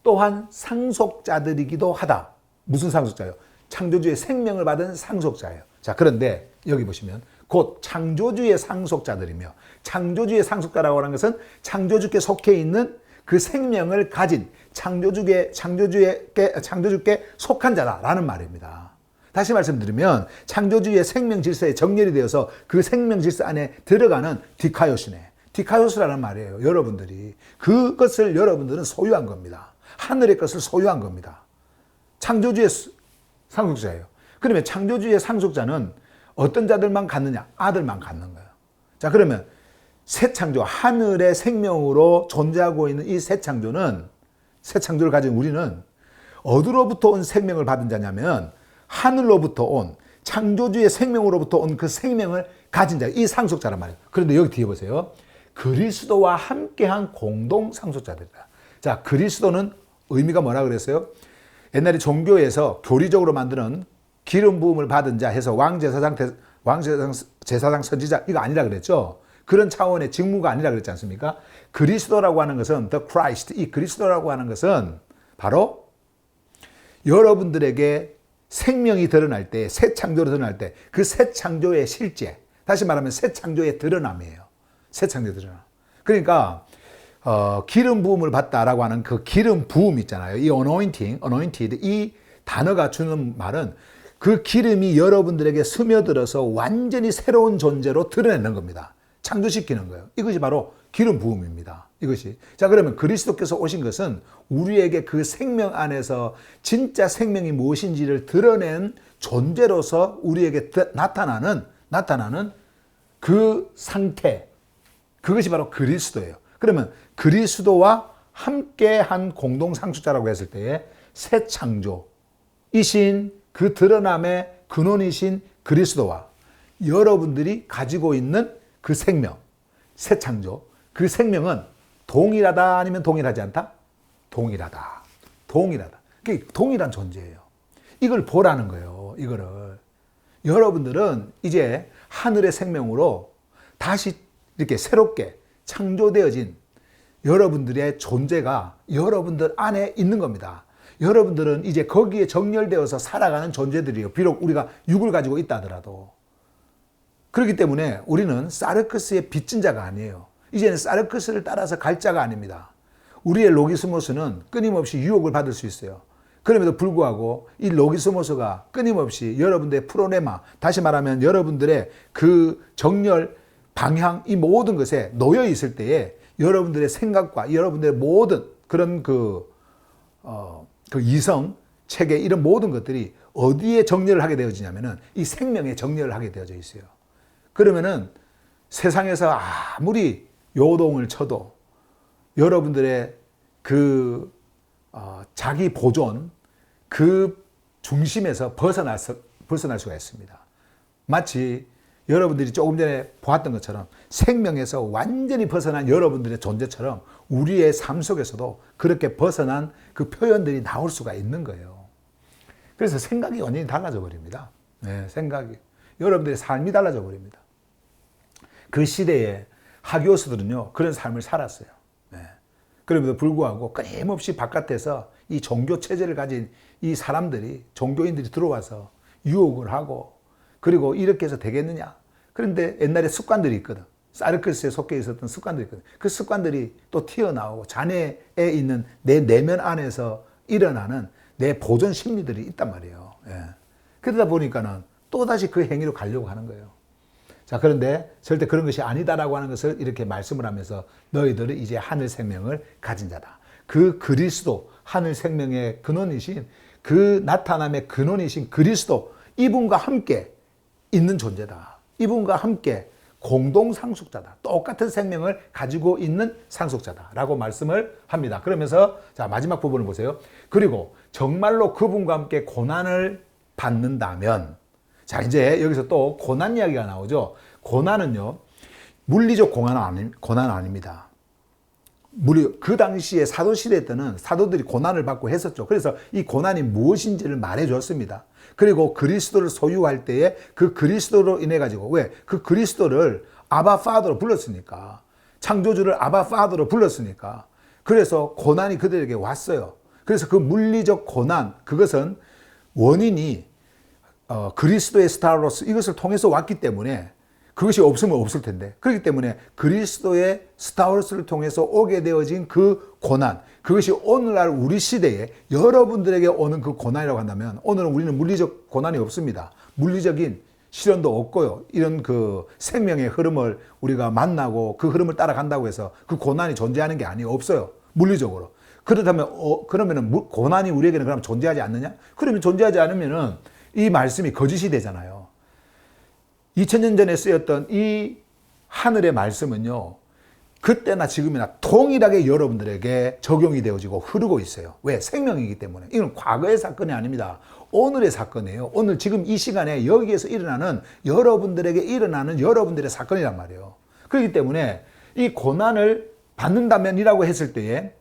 Speaker 1: 또한 상속자들이기도 하다. 무슨 상속자예요? 창조주의 생명을 받은 상속자예요. 자, 그런데 여기 보시면 곧 창조주의 상속자들이며 창조주의 상속자라고 하는 것은 창조주께 속해 있는 그 생명을 가진 창조주께 속한 자다라는 말입니다. 다시 말씀드리면 창조주의 생명 질서에 정렬이 되어서 그 생명 질서 안에 들어가는 디카요스네. 디카요스라는 말이에요. 여러분들이 그것을 여러분들은 소유한 겁니다. 하늘의 것을 소유한 겁니다. 창조주의 상속자예요. 그러면 창조주의 상속자는 어떤 자들만 갖느냐? 아들만 갖는 거예요. 자, 그러면 새 창조, 하늘의 생명으로 존재하고 있는 이 새 창조를 가진 우리는 어디로부터 온 생명을 받은 자냐면 하늘로부터 온 창조주의 생명으로부터 온 그 생명을 가진 자, 이 상속자란 말이에요. 그런데 여기 뒤에 보세요. 그리스도와 함께한 공동 상속자들이다. 자, 그리스도는 의미가 뭐라 그랬어요? 옛날에 종교에서 교리적으로 만드는 기름 부음을 받은 자 해서 왕제사장, 선지자 이거 아니라 그랬죠. 그런 차원의 직무가 아니라 그랬지 않습니까? 그리스도라고 하는 것은 the Christ, 이 그리스도라고 하는 것은 바로 여러분들에게 생명이 드러날 때, 새 창조로 드러날 때 그 새 창조의 실제, 다시 말하면 새 창조의 드러남이에요. 새 창조의 드러남. 그러니까 기름 부음을 받다라고 하는 그 기름 부음 있잖아요. 이 anointed 이 단어가 주는 말은 그 기름이 여러분들에게 스며들어서 완전히 새로운 존재로 드러내는 겁니다. 창조시키는 거예요. 이것이 바로 기름 부음입니다. 이것이. 자, 그러면 그리스도께서 오신 것은 우리에게 그 생명 안에서 진짜 생명이 무엇인지를 드러낸 존재로서 우리에게 나타나는 그 상태. 그것이 바로 그리스도예요. 그러면 그리스도와 함께한 공동 상속자라고 했을 때에 새 창조이신 그 드러남의 근원이신 그리스도와 여러분들이 가지고 있는 그 생명, 새 창조, 그 생명은 동일하다 아니면 동일하지 않다? 동일하다. 그게 동일한 존재예요. 이걸 보라는 거예요. 이거를. 여러분들은 이제 하늘의 생명으로 다시 이렇게 새롭게 창조되어진 여러분들의 존재가 여러분들 안에 있는 겁니다. 여러분들은 이제 거기에 정렬되어서 살아가는 존재들이에요. 비록 우리가 육을 가지고 있다 하더라도. 그렇기 때문에 우리는 사르크스의 빚진 자가 아니에요. 이제는 사르크스를 따라서 갈 자가 아닙니다. 우리의 로기스모스는 끊임없이 유혹을 받을 수 있어요. 그럼에도 불구하고 이 로기스모스가 끊임없이 여러분들의 프로네마, 다시 말하면 여러분들의 그 정렬, 방향, 이 모든 것에 놓여 있을 때에 여러분들의 생각과 여러분들의 모든 그런 그 이성, 체계, 이런 모든 것들이 어디에 정렬을 하게 되어지냐면은 이 생명에 정렬을 하게 되어져 있어요. 그러면은 세상에서 아무리 요동을 쳐도 여러분들의 그 자기 보존, 그 중심에서 벗어날 수가 있습니다. 마치 여러분들이 조금 전에 보았던 것처럼 생명에서 완전히 벗어난 여러분들의 존재처럼 우리의 삶 속에서도 그렇게 벗어난 그 표현들이 나올 수가 있는 거예요. 그래서 생각이 완전히 달라져 버립니다. 네, 생각이. 여러분들의 삶이 달라져 버립니다. 그 시대에 하교수들은요, 그런 삶을 살았어요. 네. 그럼에도 불구하고 끊임없이 바깥에서 이 종교 체제를 가진 이 사람들이, 종교인들이 들어와서 유혹을 하고, 그리고 이렇게 해서 되겠느냐. 그런데 옛날에 습관들이 있거든. 사르크스에 속해 있었던 습관들이 있거든. 그 습관들이 또 튀어나오고 자네에 있는 내 내면 안에서 일어나는 내 보존 심리들이 있단 말이에요. 예. 그러다 보니까는 또다시 그 행위로 가려고 하는 거예요. 자, 그런데 절대 그런 것이 아니다라고 하는 것을 이렇게 말씀을 하면서 너희들은 이제 하늘 생명을 가진 자다. 그 그리스도, 하늘 생명의 근원이신, 그 나타남의 근원이신 그리스도, 이분과 함께 있는 존재다. 이분과 함께 공동 상속자다. 똑같은 생명을 가지고 있는 상속자다라고 말씀을 합니다. 그러면서 자, 마지막 부분을 보세요. 그리고 정말로 그분과 함께 고난을 받는다면, 자, 이제 여기서 또 고난 이야기가 나오죠. 고난은요, 물리적 고난은 아닙니다. 그 당시에 사도시대 때는 사도들이 고난을 받고 했었죠. 그래서 이 고난이 무엇인지를 말해 줬습니다. 그리고 그리스도를 소유할 때에 그 그리스도로 인해 가지고, 왜? 그 그리스도를 아바 파더로 불렀으니까. 창조주를 아바 파더로 불렀으니까. 그래서 고난이 그들에게 왔어요. 그래서 그 물리적 고난, 그것은 원인이 그리스도의 스타로스, 이것을 통해서 왔기 때문에 그것이 없으면 없을 텐데, 그렇기 때문에 그리스도의 스타로스를 통해서 오게 되어진 그 고난, 그것이 오늘날 우리 시대에 여러분들에게 오는 그 고난이라고 한다면, 오늘은 우리는 물리적 고난이 없습니다. 물리적인 시련도 없고요. 이런 그 생명의 흐름을 우리가 만나고 그 흐름을 따라간다고 해서 그 고난이 존재하는 게 아니에요. 없어요. 물리적으로. 그렇다면 그러면은 고난이 우리에게는 그럼 존재하지 않느냐? 그러면 존재하지 않으면은 이 말씀이 거짓이 되잖아요. 2000년 전에 쓰였던 이 하늘의 말씀은요, 그때나 지금이나 동일하게 여러분들에게 적용이 되어지고 흐르고 있어요. 왜? 생명이기 때문에. 이건 과거의 사건이 아닙니다. 오늘의 사건이에요. 오늘 지금 이 시간에 여기에서 일어나는 여러분들에게 일어나는 여러분들의 사건이란 말이에요. 그렇기 때문에 이 고난을 받는다면이라고 했을 때에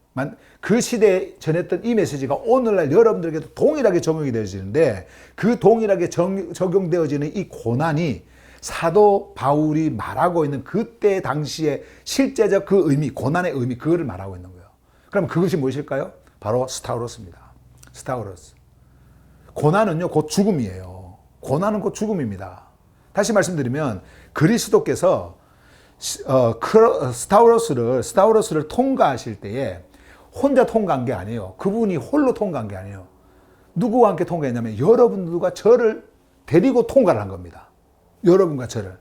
Speaker 1: 그 시대에 전했던 이 메시지가 오늘날 여러분들에게도 동일하게 적용이 되어지는데, 그 동일하게 적용되어지는 이 고난이 사도 바울이 말하고 있는 그때 당시에 실제적 그 의미, 고난의 의미, 그거를 말하고 있는 거예요. 그럼 그것이 무엇일까요? 바로 스타우로스입니다. 스타우로스. 고난은요, 곧 죽음이에요. 고난은 곧 죽음입니다. 다시 말씀드리면 그리스도께서 스타우로스를 통과하실 때에 혼자 통과한 게 아니에요. 그분이 홀로 통과한 게 아니에요. 누구와 함께 통과했냐면 여러분들과 저를 데리고 통과를 한 겁니다. 여러분과 저를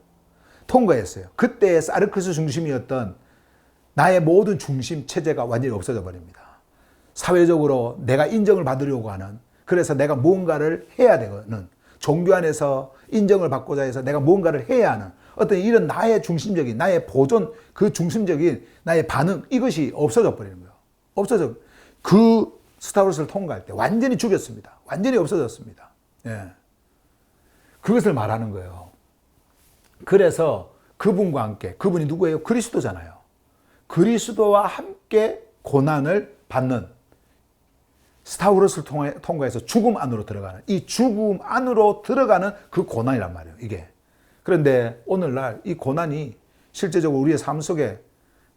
Speaker 1: 통과했어요. 그때 사르크스 중심이었던 나의 모든 중심 체제가 완전히 없어져 버립니다. 사회적으로 내가 인정을 받으려고 하는, 그래서 내가 무언가를 해야 되는, 종교 안에서 인정을 받고자 해서 내가 무언가를 해야 하는 어떤 이런 나의 중심적인, 나의 보존, 그 중심적인 나의 반응, 이것이 없어져 버리는 거예요. 없어져. 그 스타워스를 통과할 때 완전히 죽였습니다. 완전히 없어졌습니다. 예. 그것을 말하는 거예요. 그래서 그분과 함께, 그분이 누구예요? 그리스도잖아요. 그리스도와 함께 고난을 받는, 스타우로스를 통과해서 죽음 안으로 들어가는, 이 죽음 안으로 들어가는 그 고난이란 말이에요, 이게. 그런데 오늘날 이 고난이 실제적으로 우리의 삶 속에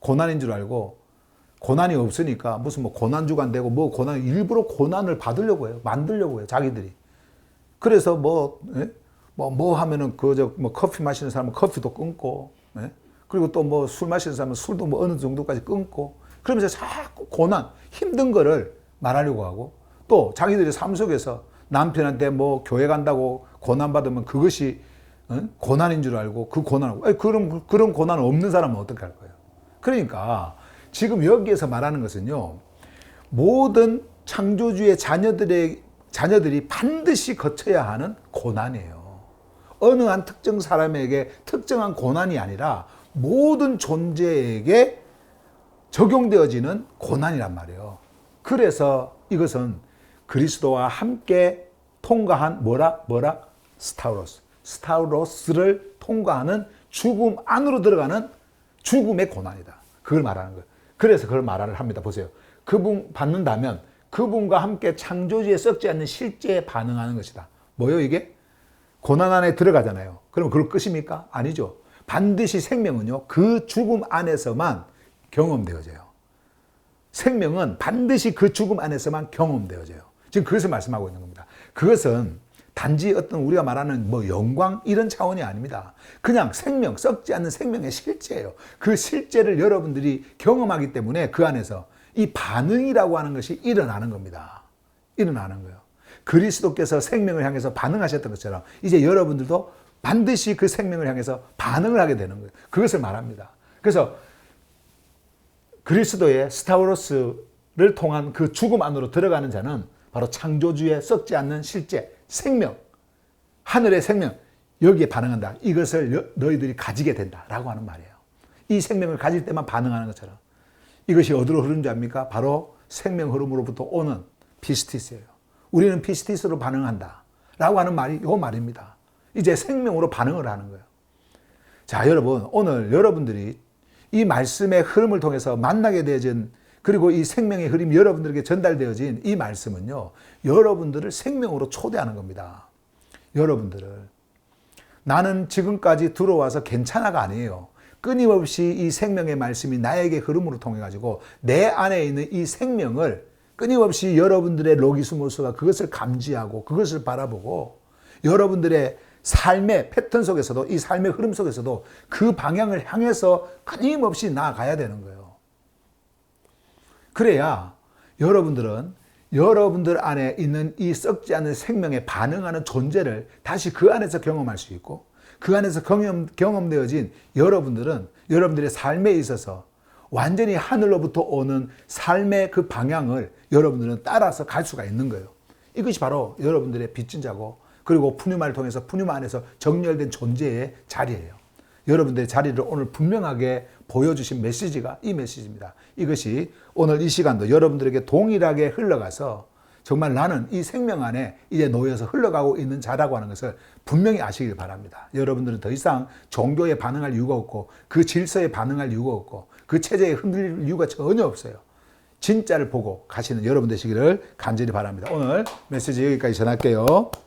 Speaker 1: 고난인 줄 알고 고난이 없으니까 무슨 뭐 고난주간 되고 뭐 고난, 일부러 고난을 받으려고 해요. 만들려고 해요. 자기들이. 그래서 뭐 하면은 뭐 커피 마시는 사람은 커피도 끊고, 예? 그리고 또 뭐 술 마시는 사람은 술도 뭐 어느 정도까지 끊고, 그러면서 자꾸 고난, 힘든 거를 말하려고 하고, 또 자기들의 삶 속에서 남편한테 뭐 교회 간다고 고난 받으면 그것이 고난인 줄 알고 그 고난, 그런 고난 없는 사람은 어떻게 할 거예요? 그러니까 지금 여기에서 말하는 것은요, 모든 창조주의 자녀들이 반드시 거쳐야 하는 고난이에요. 어느 한 특정 사람에게 특정한 고난이 아니라 모든 존재에게 적용되어지는 고난이란 말이에요. 그래서 이것은 그리스도와 함께 통과한 스타우로스를 통과하는 죽음 안으로 들어가는 죽음의 고난이다. 그걸 말하는 거예요. 그래서 그걸 말을 합니다. 보세요. 그분 받는다면 그분과 함께 창조주에 썩지 않는 실제에 반응하는 것이다. 뭐요 이게? 고난 안에 들어가잖아요. 그럼 그걸 끝입니까? 아니죠. 반드시 생명은요, 그 죽음 안에서만 경험되어져요. 생명은 반드시 그 죽음 안에서만 경험되어져요. 지금 그것을 말씀하고 있는 겁니다. 그것은 단지 어떤 우리가 말하는 뭐 영광 이런 차원이 아닙니다. 그냥 생명, 썩지 않는 생명의 실제예요. 그 실제를 여러분들이 경험하기 때문에 그 안에서 이 반응이라고 하는 것이 일어나는 겁니다. 일어나는 거예요. 그리스도께서 생명을 향해서 반응하셨던 것처럼 이제 여러분들도 반드시 그 생명을 향해서 반응을 하게 되는 거예요. 그것을 말합니다. 그래서 그리스도의 스타우로스를 통한 그 죽음 안으로 들어가는 자는 바로 창조주의 썩지 않는 실제, 생명, 하늘의 생명, 여기에 반응한다. 이것을 너희들이 가지게 된다라고 하는 말이에요. 이 생명을 가질 때만 반응하는 것처럼. 이것이 어디로 흐르는 줄 압니까? 바로 생명 흐름으로부터 오는 피스티스예요. 우리는 피스티스로 반응한다 라고 하는 말이 이 말입니다. 이제 생명으로 반응을 하는 거예요. 자, 여러분, 오늘 여러분들이 이 말씀의 흐름을 통해서 만나게 되어진, 그리고 이 생명의 흐름이 여러분들에게 전달되어진 이 말씀은요, 여러분들을 생명으로 초대하는 겁니다. 여러분들을. 나는 지금까지 들어와서 괜찮아가 아니에요. 끊임없이 이 생명의 말씀이 나에게 흐름으로 통해 가지고 내 안에 있는 이 생명을 끊임없이 여러분들의 로기스모스가 그것을 감지하고 그것을 바라보고 여러분들의 삶의 패턴 속에서도, 이 삶의 흐름 속에서도 그 방향을 향해서 끊임없이 나아가야 되는 거예요. 그래야 여러분들은 여러분들 안에 있는 이 썩지 않는 생명에 반응하는 존재를 다시 그 안에서 경험할 수 있고, 그 안에서 경험되어진 여러분들은 여러분들의 삶에 있어서 완전히 하늘로부터 오는 삶의 그 방향을 여러분들은 따라서 갈 수가 있는 거예요. 이것이 바로 여러분들의 빚진 자고, 그리고 푸뉴마를 통해서 푸뉴마 안에서 정렬된 존재의 자리예요. 여러분들의 자리를 오늘 분명하게 보여주신 메시지가 이 메시지입니다. 이것이 오늘 이 시간도 여러분들에게 동일하게 흘러가서 정말 나는 이 생명 안에 이제 놓여서 흘러가고 있는 자라고 하는 것을 분명히 아시길 바랍니다. 여러분들은 더 이상 종교에 반응할 이유가 없고, 그 질서에 반응할 이유가 없고, 그 체제에 흔들릴 이유가 전혀 없어요. 진짜를 보고 가시는 여러분 되시기를 간절히 바랍니다. 오늘 메시지 여기까지 전할게요.